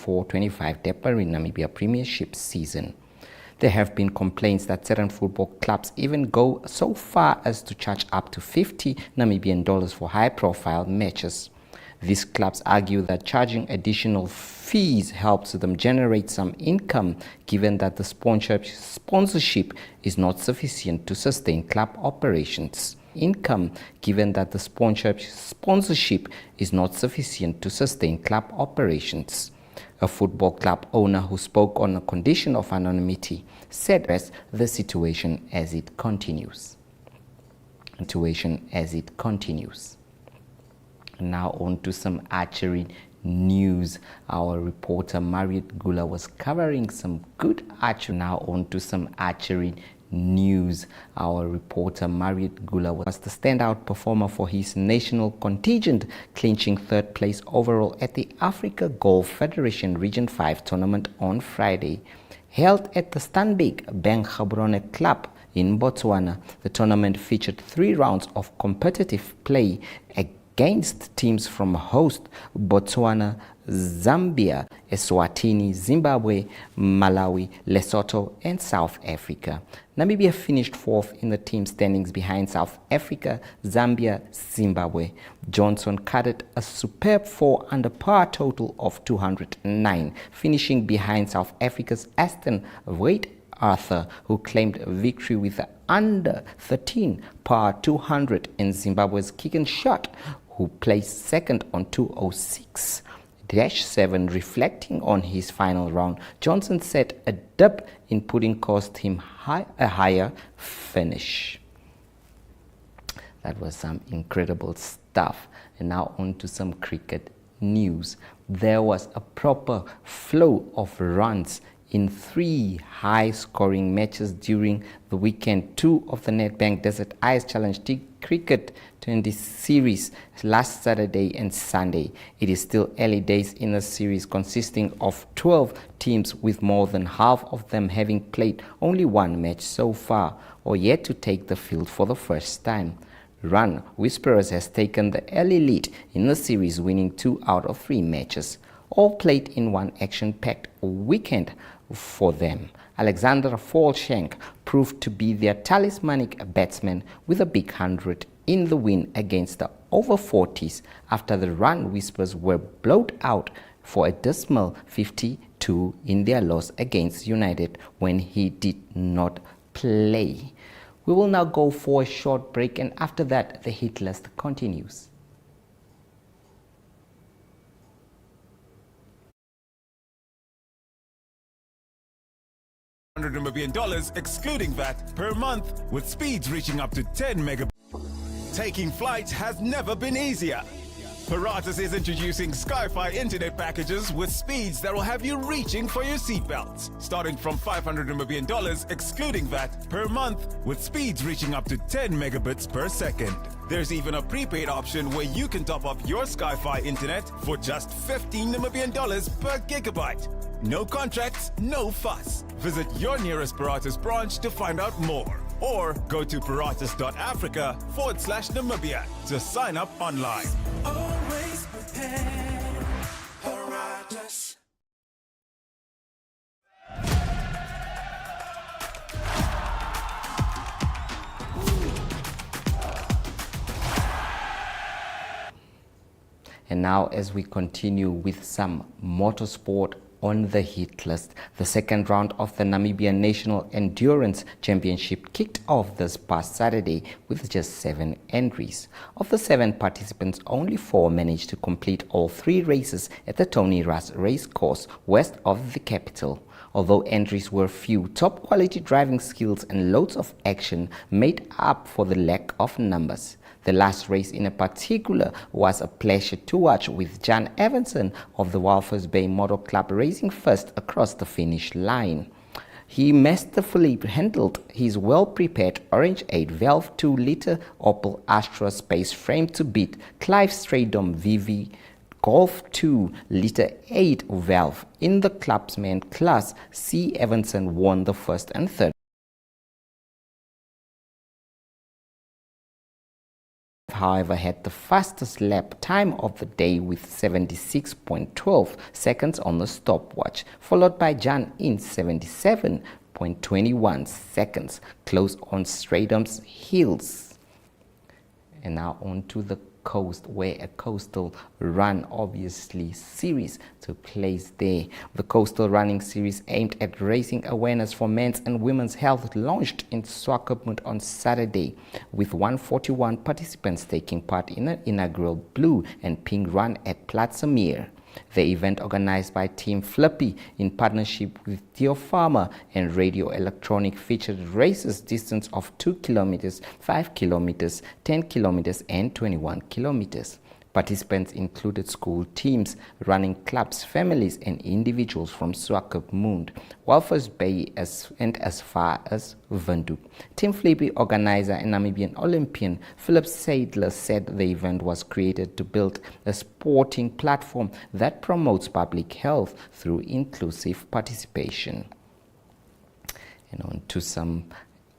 24-25 Deparine Namibia Premiership season. There have been complaints that certain football clubs even go so far as to charge up to $50 Namibian for high-profile matches. These clubs argue that charging additional fees helps them generate some income, given that the sponsorship is not sufficient to sustain club operations. Given that the sponsorship is not sufficient to sustain club operations. A football club owner who spoke on a condition of anonymity said the situation as it continues. Now on to some archery news. Our reporter Mariette Gula was covering some good archery. Our reporter Mariette Gula was the standout performer for his national contingent, clinching third place overall at the Africa Golf Federation Region 5 tournament on Friday. Held at the Stanbic Bank Gaborone Club in Botswana, the tournament featured 3 rounds of competitive play against teams from host Botswana, Zambia, Eswatini, Zimbabwe, Malawi, Lesotho, and South Africa. Namibia finished 4th in the team standings behind South Africa, Zambia, Zimbabwe. Johnson carded a superb 4 under par total of 209, finishing behind South Africa's Aston Wade Arthur, who claimed victory with the under 13 par 200, and Zimbabwe's Kicken Shot, who placed second on 206-7. Reflecting on his final round, Johnson said a dip in putting cost him a higher finish. That was some incredible stuff. And now on to some cricket news. There was a proper flow of runs in 3 high-scoring matches during the weekend 2 of the Nedbank Desert Ice Challenge Cricket 20 series last Saturday and Sunday. It is still early days in the series, consisting of 12 teams, with more than half of them having played only 1 match so far or yet to take the field for the first time. Run Whisperers has taken the early lead in the series, winning 2 out of 3 matches, all played in one action-packed weekend for them. Alexander Falshank proved to be their talismanic batsman with a big 100 in the win against the over 40s after the Run Whisperers were blown out for a dismal 52 in their loss against United when he did not play. We will now go for a short break, and after that the hit list continues. $100 excluding VAT per month, with speeds reaching up to 10 megabits. Taking flights has never been easier. Paratus is introducing Sky-Fi internet packages with speeds that will have you reaching for your seatbelts, starting from $500 excluding VAT per month, with speeds reaching up to 10 megabits per second. There's even a prepaid option where you can top up your Sky-Fi internet for just $15 per gigabyte. No contracts, no fuss. Visit your nearest Paratus branch to find out more, or go to paratus.africa/Namibia to sign up online. Always prepared, Paratus. And now, as we continue with some motorsport on the hit list, the second round of the Namibia National Endurance Championship kicked off this past Saturday with just 7 entries. Of the 7 participants, only 4 managed to complete all 3 races at the Tony Russ Racecourse west of the capital. Although entries were few, top quality driving skills and loads of action made up for the lack of numbers. The last race in particular was a pleasure to watch, with Jan Evanson of the Walvis Bay Motor Club racing first across the finish line. He masterfully handled his well-prepared orange 8-valve 2-liter Opel Astra Space frame to beat Clive Stradom VV Golf 2-liter 8-valve. In the clubsman class, C. Evanson won the first and third however, had the fastest lap time of the day with 76.12 seconds on the stopwatch, followed by Jan in 77.21 seconds, close on Stradum's heels. And now on to the coast, where a coastal run obviously series took place there. The coastal running series, aimed at raising awareness for men's and women's health, launched in Swakopmund on Saturday, with 141 participants taking part in an inaugural blue and pink run at Platsamir. The event, organized by Team Flippy in partnership with Theo Farmer and Radio Electronic, featured races distance of 2 kilometers, 5 kilometers, 10 kilometers and 21 kilometers. Participants included school teams, running clubs, families and individuals from Swakopmund, Walvis Bay and as far as Windhoek. Team Flippy organizer and Namibian Olympian Philip Seidler said the event was created to build a sporting platform that promotes public health through inclusive participation. And on to some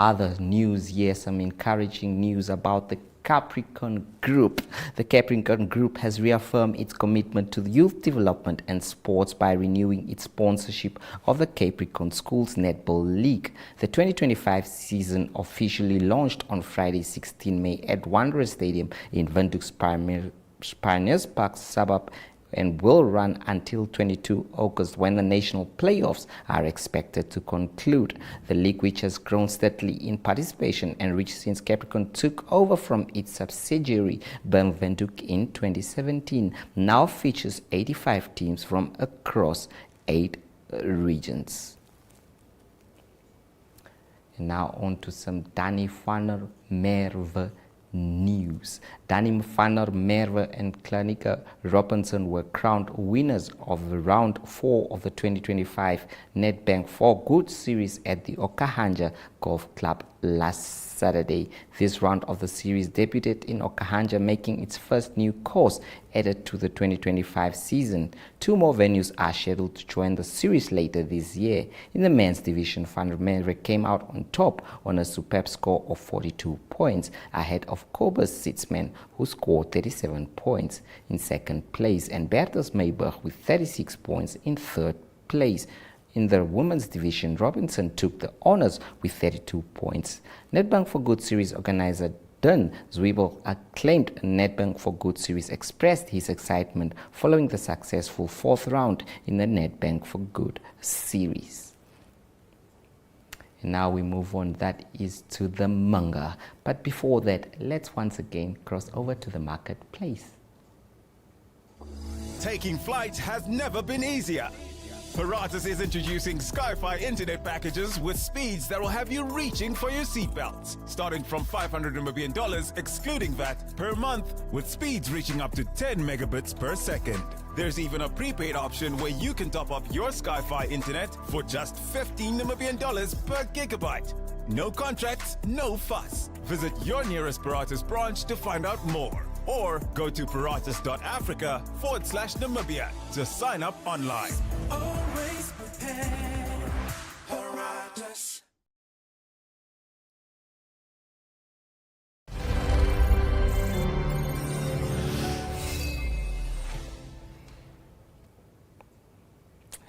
other news here, some encouraging news about the Capricorn Group. The Capricorn Group has reaffirmed its commitment to youth development and sports by renewing its sponsorship of the Capricorn Schools Netball League. The 2025 season officially launched on Friday, 16 May at Wanderers Stadium in Windhoek's Pioneers Park suburb, and will run until 22 August, when the national playoffs are expected to conclude. The league, which has grown steadily in participation and reached since Capricorn took over from its subsidiary BIM Windhoek in 2017, now features 85 teams from across 8 regions. And now on to some Danny van der Merwe news. Danny van der Merwe and Klanika Robinson were crowned winners of round 4 of the 2025 Nedbank for Good series at the Okahanja Golf Club last Saturday. This round of the series debuted in Okahanja, making its first new course added to the 2025 season. 2 more venues are scheduled to join the series later this year. In the men's division, Van der Merwe came out on top on a superb score of 42 points, ahead of Cobus Sitzman, who scored 37 points in second place, and Bertus Meiburg with 36 points in third place. In the women's division, Robinson took the honors with 32 points. Nedbank for Good series organizer Dan Zwiebel, acclaimed Nedbank for Good series, expressed his excitement following the successful 4th round in the Nedbank for Good series. And now we move on, that is to the manga. But before that, let's once again cross over to the marketplace. Taking flight has never been easier. Paratus is introducing Sky-Fi internet packages with speeds that will have you reaching for your seatbelts, starting from $500 million excluding VAT per month, with speeds reaching up to 10 megabits per second. There's even a prepaid option where you can top up your Sky-Fi internet for just $15 million per gigabyte. No contracts, no fuss. Visit your nearest Paratus branch to find out more, or go to paratus.africa/Namibia to sign up online. Always prepared. Paratus.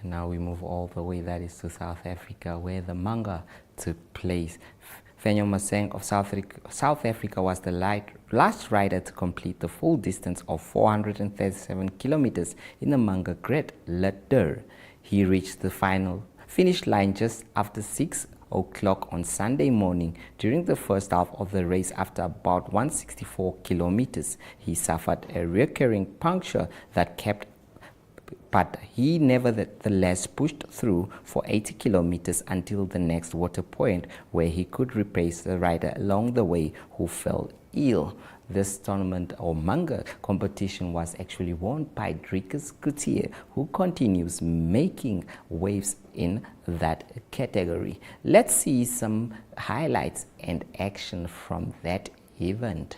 And now we move all the way, that is to South Africa, where the manga took place. Fenyo Maseng of South Africa was the last rider to complete the full distance of 437 kilometers in the manga Great Ladder. He reached the finish line just after 6 o'clock on Sunday morning. During the first half of the race, after about 164 kilometers, he suffered a recurring puncture that kept, but he nevertheless pushed through for 80 kilometers until the next water point, where he could replace the rider along the way who fell ill. This tournament or manga competition was actually won by Dricus Coutier, who continues making waves in that category. Let's see some highlights and action from that event.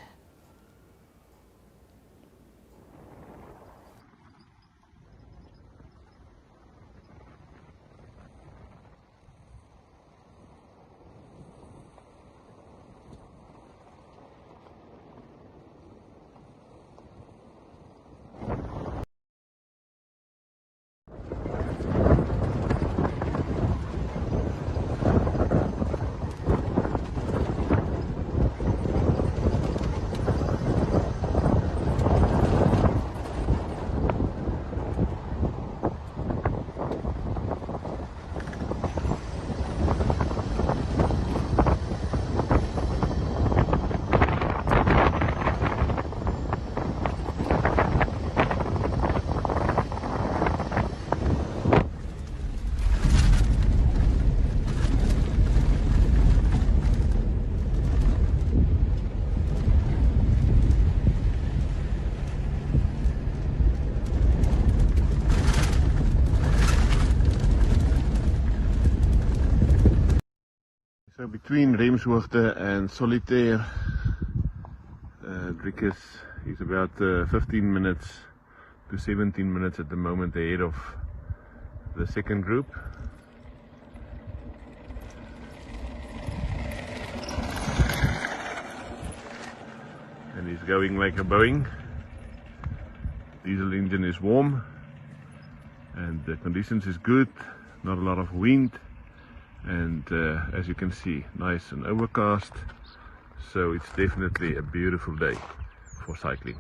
So between Remshoogte and Solitaire, Driekus is about 15 minutes to 17 minutes at the moment ahead of the second group. And he's going like a Boeing. Diesel engine is warm and the conditions is good, not a lot of wind, and as you can see, nice and overcast, so it's definitely a beautiful day for cycling.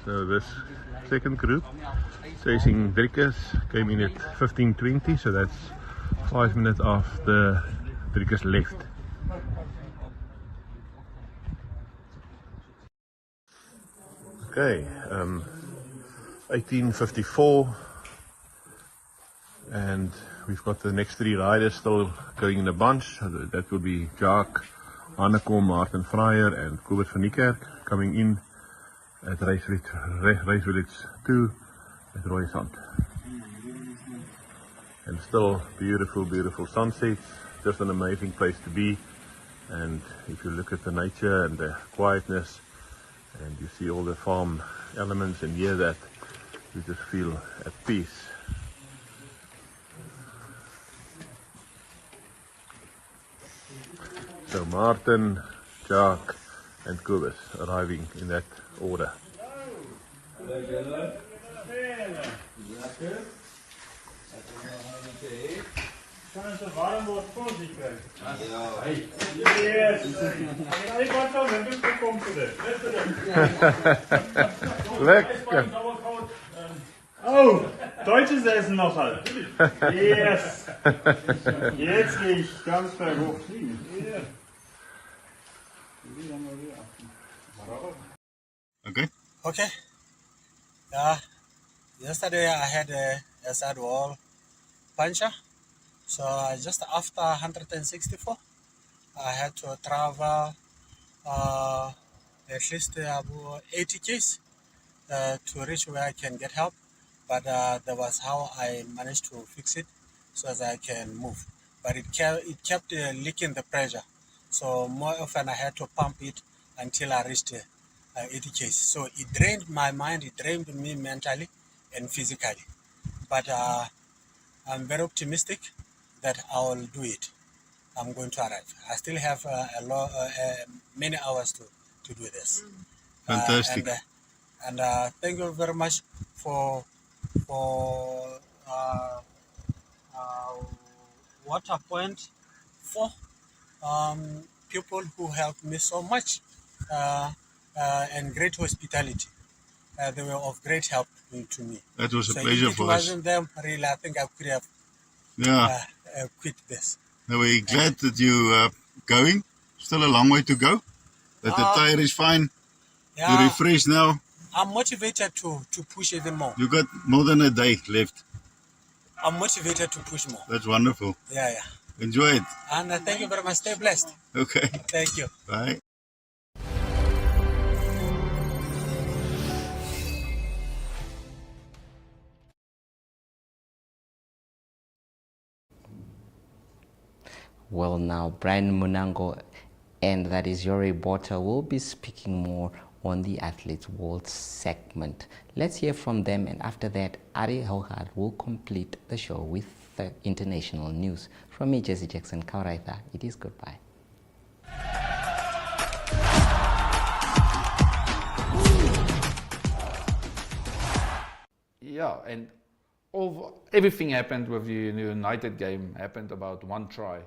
So this second group chasing Driekus came in at 15:20, so that's 5 minutes after Driekus left. Okay, 18:54, and we've got the next three riders still going in a bunch. That will be Jacques, Hanekom, Martin Fryer and Kobert van Niekerk coming in at Race Village 2 at Rooisand. And still beautiful sunsets, just an amazing place to be. And if you look at the nature and the quietness and you see all the farm elements and hear that, you just feel at peace. So Martin, Jacques and Kobus arriving in that order. Lekker. Oh, Deutsches Essen noch halt. Yes. Jetzt gehe ich ganz hoch fliegen. Okay. Okay. Yeah. Yesterday I had a sad wall puncture. So just after 164, I had to travel at least about 80 km to reach where I can get help. But that was how I managed to fix it so that I can move. But it kept leaking the pressure. So more often I had to pump it until I reached 80 km. So it drained my mind, it drained me mentally and physically. But I'm very optimistic that I will do it. I'm going to arrive. I still have many hours to do this. Fantastic. And thank you very much for Water Point for people who helped me so much and great hospitality. They were of great help to me. That was a So pleasure if it for us. wasn't them, really, I think I could have Yeah. quit this. Now we're glad that you going. Still a long way to go. But the tire is fine. You're Yeah, refreshed now. I'm motivated to push even more. You got more than a day left. I'm motivated to push more. That's wonderful. Yeah. Enjoy it. And thank you very much. Stay blessed. Okay. Thank you. Bye. Well, now Brian Munango and that is Yuri Botha will be speaking more on the Athletes World segment. Let's hear from them, and after that, Ari Hougaard will complete the show with the international news. From me, Jesse Jackson Kauraitha, it is goodbye. Yeah, and everything happened with the United game happened about one try,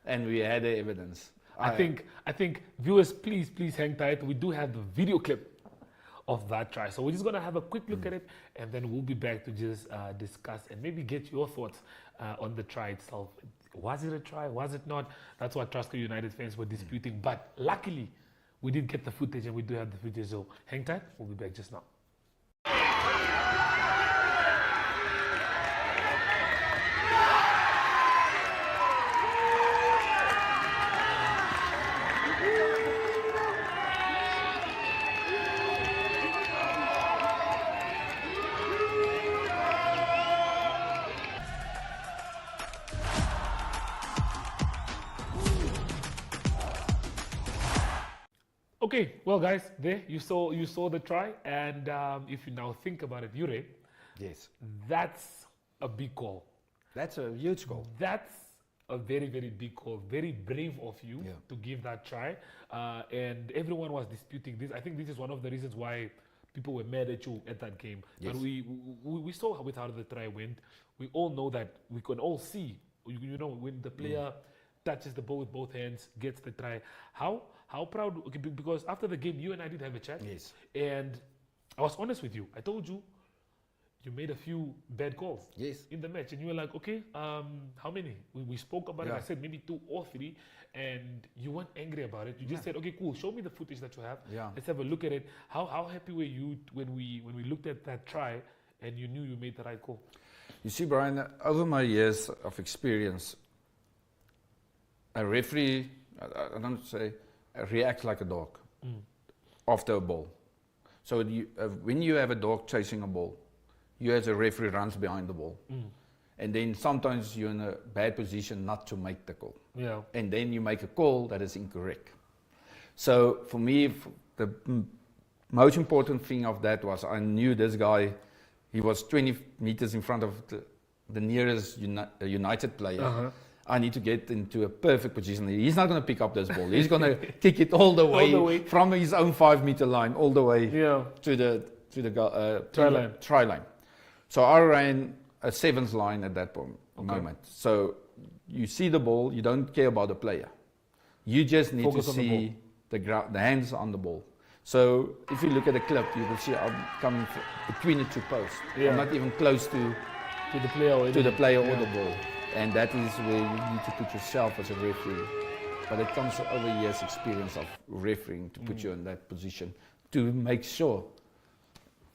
and we had the evidence. I think viewers, please hang tight. We do have the video clip of that try, so we're just gonna have a quick look at it, and then we'll be back to just discuss and maybe get your thoughts on the try itself. Was it a try? Was it not? That's what Trustco United fans were disputing. But luckily, we did get the footage, and we do have the footage. So hang tight. We'll be back just now. Okay, well, guys, there you saw the try, and if you now think about it, Jure, Yes. that's a big call. That's a huge goal. That's a very, very big call. Very brave of you Yeah. to give that try. And everyone was disputing this. I think this is one of the reasons why people were mad at you at that game. Yes. But we saw with how the try went. We all know that we can all see, you know, when the player touches the ball with both hands, gets the try. How proud, okay, because after the game, you and I did have a chat. Yes. And I was honest with you. I told you, you made a few bad calls Yes. in the match, and you were like, okay, how many? We spoke about it. Yeah. I said maybe 2 or 3, and you weren't angry about it. You just said, okay, cool. Show me the footage that you have. Yeah. Let's have a look at it. How happy were you when we looked at that try and you knew you made the right call? You see, Brian, over my years of experience, a referee, I don't say, reacts like a dog after a ball. So when you have a dog chasing a ball, you as a referee runs behind the ball. And then sometimes you're in a bad position not to make the call. Yeah. And then you make a call that is incorrect. So for me, the most important thing of that was I knew this guy, he was 20 meters in front of the nearest United player. I need to get into a perfect position. He's not going to pick up this ball. He's going to kick it all the way from his own 5-meter line all the way to the try line. So I ran a 7th line at that moment. So you see the ball, you don't care about the player. You just need Focus to on the see the hands on the ball. So if you look at the clip, you will see I'm coming between the 2 posts. Yeah. I'm not even close to the player or the ball. And that is where you need to put yourself as a referee. But it comes over years' experience of refereeing to put you in that position to make sure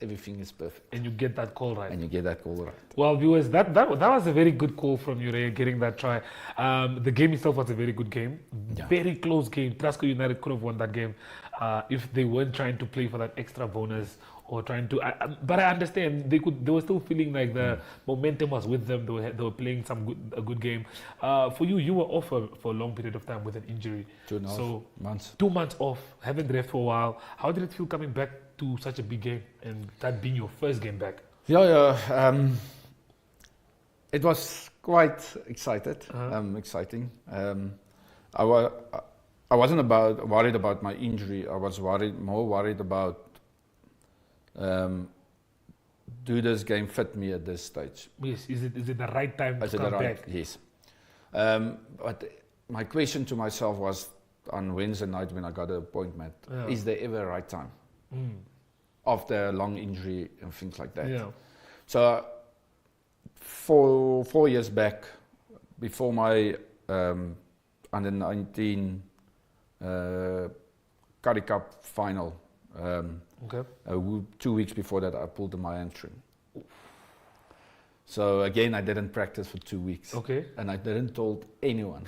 everything is perfect. And you get that call right. And you get that call right. Well, viewers, that was a very good call from Jure, getting that try. The game itself was a very good game. Yeah. Very close game. Glasgow United could have won that game if they weren't trying to play for that extra bonus or trying to. But I understand they were still feeling like the momentum was with them. They were playing a good game. For you, you were off for a long period of time with an injury. 2.5 months. 2 months off, haven't rest for a while. How did it feel coming back to such a big game and that being your first game back? It was quite exciting. I wasn't worried about my injury. I was more worried about do this game fit me at this stage? Yes, is it the right time to come back? Yes. But my question to myself was on Wednesday night when I got the appointment, is there ever a right time? After a long injury and things like that. Yeah. So 4 years back, before my under 19 Currie Cup final, 2 weeks before that, I pulled my hamstring. So again, I didn't practice for 2 weeks. Okay. And I didn't told anyone.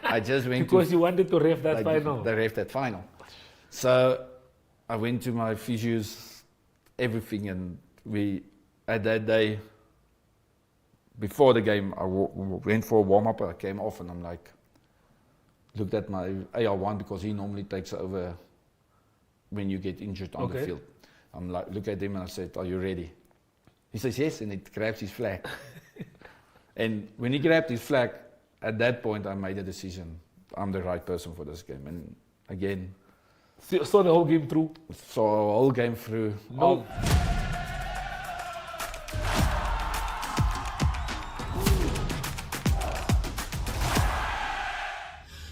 I just went because you wanted to ref that final. The ref that final. So I went to my physios, everything, and we at that day before the game, I went for a warm up. I came off and I'm like, looked at my AR1 because he normally takes over when you get injured on the field. I'm like, look at him and I said, "Are you ready?" He says yes, and he grabs his flag. And when he grabbed his flag, at that point I made a decision. I'm the right person for this game. And again, saw the whole game through. Saw the whole game through. No.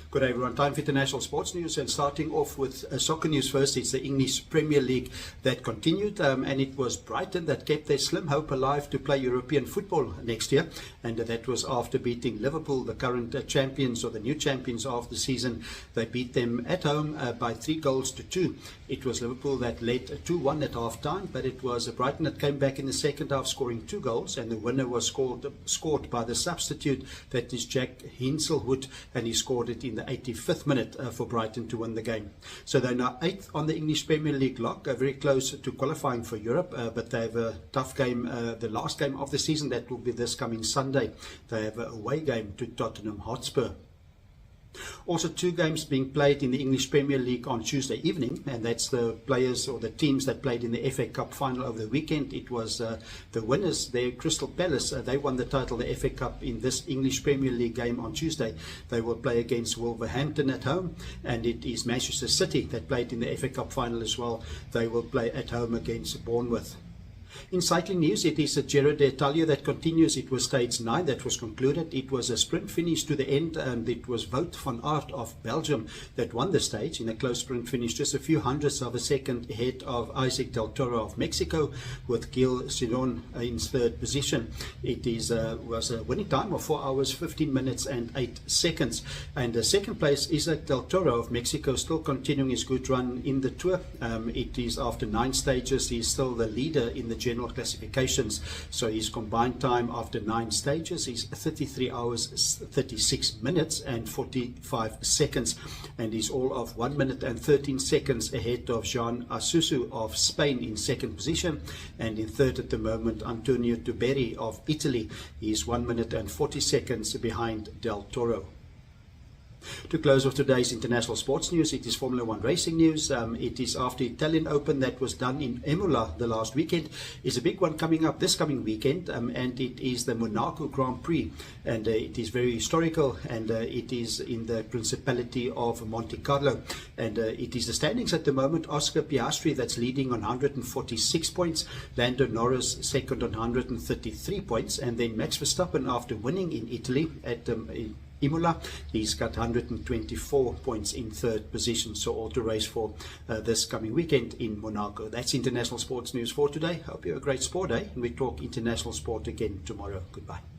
Good day, everyone. Time for international sports news, and starting off with soccer news first. It's the English Premier League that continued, and it was Brighton that kept their slim hope alive to play European football next year, and that was after beating Liverpool, the current champions or the new champions of the season. They beat them at home by 3-2. It was Liverpool that led 2-1 at half-time, but it was Brighton that came back in the second half, scoring 2 goals, and the winner was scored by the substitute, that is Jack Hinselhout, and he scored it in the 85th minute for Brighton to win the game. So they're now 8th on the English Premier League log, very close to qualifying for Europe, but they have a tough game, the last game of the season. That will be this coming Sunday. They have a away game to Tottenham Hotspur. Also, 2 games being played in the English Premier League on Tuesday evening, and that's the players or the teams that played in the FA Cup final over the weekend. It was the winners there, Crystal Palace. They won the title, the FA Cup, in this English Premier League game on Tuesday. They will play against Wolverhampton at home, and it is Manchester City that played in the FA Cup final as well. They will play at home against Bournemouth. In cycling news, it is a Giro d'Italia that continues. It was stage 9 that was concluded. It was a sprint finish to the end, and it was Wout van Aert of Belgium that won the stage in a close sprint finish, just a few hundredths of a second ahead of Isaac Del Toro of Mexico, with Gil Sidon in 3rd position. It was a winning time of 4 hours, 15 minutes and 8 seconds. And the second place, Isaac Del Toro of Mexico, still continuing his good run in the Tour. It is after 9 stages. He's still the leader in the general classifications, so his combined time after 9 stages is 33 hours 36 minutes and 45 seconds, and he's all of 1 minute and 13 seconds ahead of Jean Asusu of Spain in 2nd position, and in 3rd at the moment Antonio Tuberi of Italy. He's 1 minute and 40 seconds behind Del Toro. To close off today's international sports news, it is Formula 1 racing news. It is after Italian Open that was done in Imola the last weekend. It's a big one coming up this coming weekend, and it is the Monaco Grand Prix, and it is very historical, and it is in the Principality of Monte Carlo, and it is the standings at the moment. Oscar Piastri that's leading on 146 points, Lando Norris second on 133 points, and then Max Verstappen, after winning in Italy at Imola, he's got 124 points in 3rd position. So all to race for this coming weekend in Monaco. That's international sports news for today. Hope you have a great sport day, and we talk international sport again tomorrow. Goodbye.